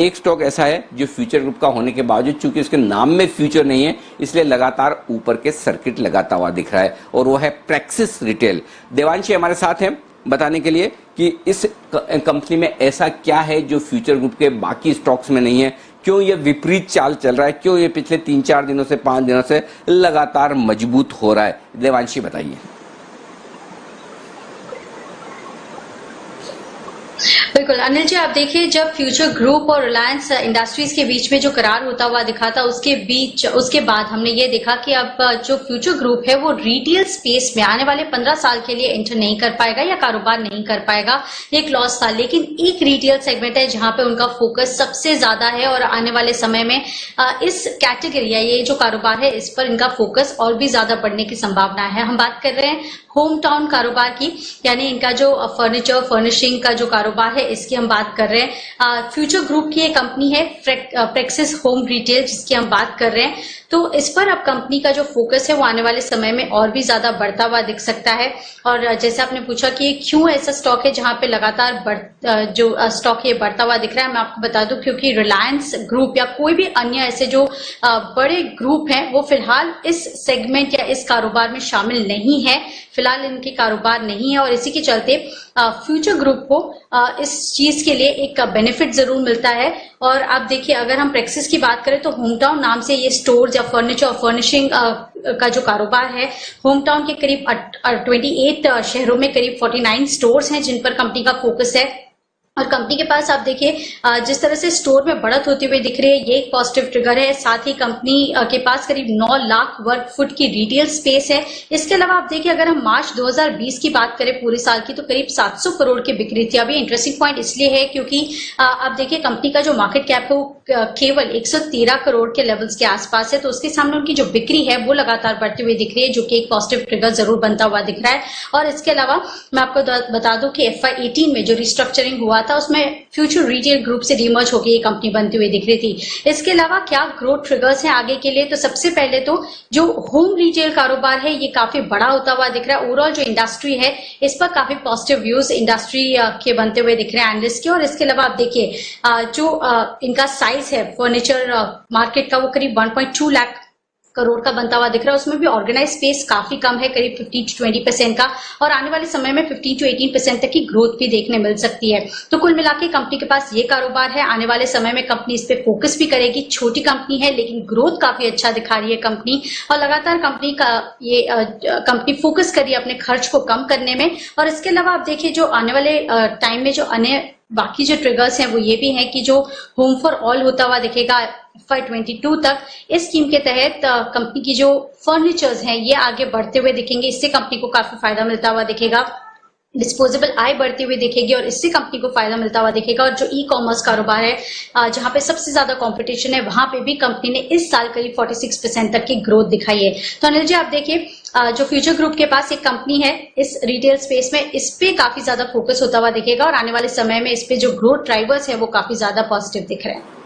एक स्टॉक ऐसा है जो फ्यूचर ग्रुप का होने के बावजूद चूंकि उसके नाम में फ्यूचर नहीं है इसलिए लगातार ऊपर के सर्किट लगाता हुआ दिख रहा है और वो है प्रेक्सिस रिटेल। देवांशी हमारे साथ हैं बताने के लिए कि इस कंपनी में ऐसा क्या है जो फ्यूचर ग्रुप के बाकी स्टॉक्स में नहीं है, क्यों ये विपरीत चाल चल रहा है, क्यों ये पिछले 3-4 दिनों से 5 दिनों से लगातार मजबूत हो रहा है। देवांशी बताइए। बिल्कुल अनिल जी, आप देखिए जब फ्यूचर ग्रुप और रिलायंस इंडस्ट्रीज के बीच में जो करार होता हुआ दिखा था उसके बाद हमने ये देखा कि अब जो फ्यूचर ग्रुप है वो रिटेल स्पेस में आने वाले 15 साल के लिए एंटर नहीं कर पाएगा या कारोबार नहीं कर पाएगा। एक लॉस था, लेकिन एक रिटेल सेगमेंट है जहां पे उनका फोकस सबसे ज्यादा है और आने वाले समय में इस कैटेगरी या ये जो कारोबार है इस पर इनका फोकस और भी ज्यादा बढ़ने की संभावना है। हम बात कर रहे हैं होम टाउन कारोबार की, यानी इनका जो फर्नीचर फर्निशिंग का जो कारोबार है इसकी हम बात कर रहे हैं। फ्यूचर ग्रुप की एक कंपनी है प्रेक्सिस होम रिटेल जिसकी हम बात कर रहे हैं। तो इस पर अब कंपनी का जो फोकस है वो आने वाले समय में और भी ज्यादा बढ़ता हुआ दिख सकता है। और जैसे आपने पूछा कि क्यों ऐसा स्टॉक है जहां पे लगातार जो स्टॉक है बढ़ता हुआ दिख रहा है, मैं आपको बता दूं क्योंकि रिलायंस ग्रुप या कोई भी अन्य ऐसे जो बड़े ग्रुप हैं वो फिलहाल इस सेगमेंट या इस कारोबार में शामिल नहीं है, फिलहाल इनके कारोबार नहीं है और इसी के चलते फ्यूचर ग्रुप को इस चीज के लिए एक बेनिफिट जरूर मिलता है। और आप देखिए अगर हम प्रेक्सिस की बात करें तो होम टाउन नाम से ये स्टोर या फर्नीचर और फर्निशिंग का जो कारोबार है, होम टाउन के करीब 28 शहरों में करीब 49 स्टोर्स हैं जिन पर कंपनी का फोकस है। और कंपनी के पास आप देखिए जिस तरह से स्टोर में बढ़त होती हुई दिख रही है ये एक पॉजिटिव ट्रिगर है। साथ ही कंपनी के पास करीब 9 लाख वर्ग फुट की रिटेल स्पेस है। इसके अलावा आप देखिए अगर हम मार्च 2020 की बात करें पूरे साल की तो करीब 700 करोड़ की बिक्री थी। अभी इंटरेस्टिंग पॉइंट इसलिए है क्योंकि आप देखिए कंपनी का जो मार्केट कैप है वो केवल 113 करोड़ के लेवल्स के आसपास है, तो उसके सामने उनकी जो बिक्री है वो लगातार बढ़ती हुई दिख रही है जो कि एक पॉजिटिव ट्रिगर जरूर बनता हुआ दिख रहा है। और इसके अलावा मैं आपको बता दूं कि FY18 में जो रिस्ट्रक्चरिंग हुआ था उसमें फ्यूचर रिटेल ग्रुप से डीमर्ज होकर ये कंपनी बनती हुई दिख रही थी। इसके अलावा क्या ग्रोथ ट्रिगर्स हैं आगे के लिए, तो सबसे पहले तो जो होम रिटेल कारोबार है ये काफी बड़ा होता हुआ दिख रहा है। ओवरऑल जो इंडस्ट्री है इस पर काफी पॉजिटिव व्यूज इंडस्ट्री के बनते हुए दिख रहे हैं एनालिस्ट के। और इसके अलावा आप देखिए जो इनका साइज है फर्नीचर मार्केट का वो करीब 1.2 लाख करोड़ का बनता हुआ दिख रहा है। उसमें भी ऑर्गेनाइज स्पेस काफी कम है, करीब 15 से 20% का, और आने वाले समय में 15 से 18% तक की ग्रोथ भी देखने मिल सकती है। तो कुल मिला के कंपनी के पास ये कारोबार है। आने वाले समय में कंपनी इस पे फोकस भी करेगी। छोटी कंपनी है लेकिन ग्रोथ काफी अच्छा दिखा रही है कंपनी, और लगातार कंपनी फोकस कर रही है अपने खर्च को कम करने में। और इसके अलावा आप देखिए जो आने वाले टाइम में जो अन्य बाकी जो ट्रिगर्स हैं वो ये भी हैं कि जो होम फॉर ऑल होता हुआ दिखेगा FY22 तक, इस स्कीम के तहत कंपनी की जो फर्नीचर्स हैं ये आगे बढ़ते हुए दिखेंगे। इससे कंपनी को काफी फायदा मिलता हुआ दिखेगा, डिस्पोजेबल आय बढ़ती हुई दिखेगी और इससे कंपनी को फायदा मिलता हुआ दिखेगा। और जो ई कॉमर्स कारोबार है जहां पे सबसे ज्यादा कंपटीशन है वहां पे भी कंपनी ने इस साल करीब 46% तक की ग्रोथ दिखाई है। तो अनिल जी आप देखिए जो फ्यूचर ग्रुप के पास एक कंपनी है इस रिटेल स्पेस में, इस पे काफी ज्यादा फोकस होता हुआ दिखेगा और आने वाले समय में इस पे जो ग्रोथ ड्राइवर्स है वो काफी ज्यादा पॉजिटिव दिख रहे हैं।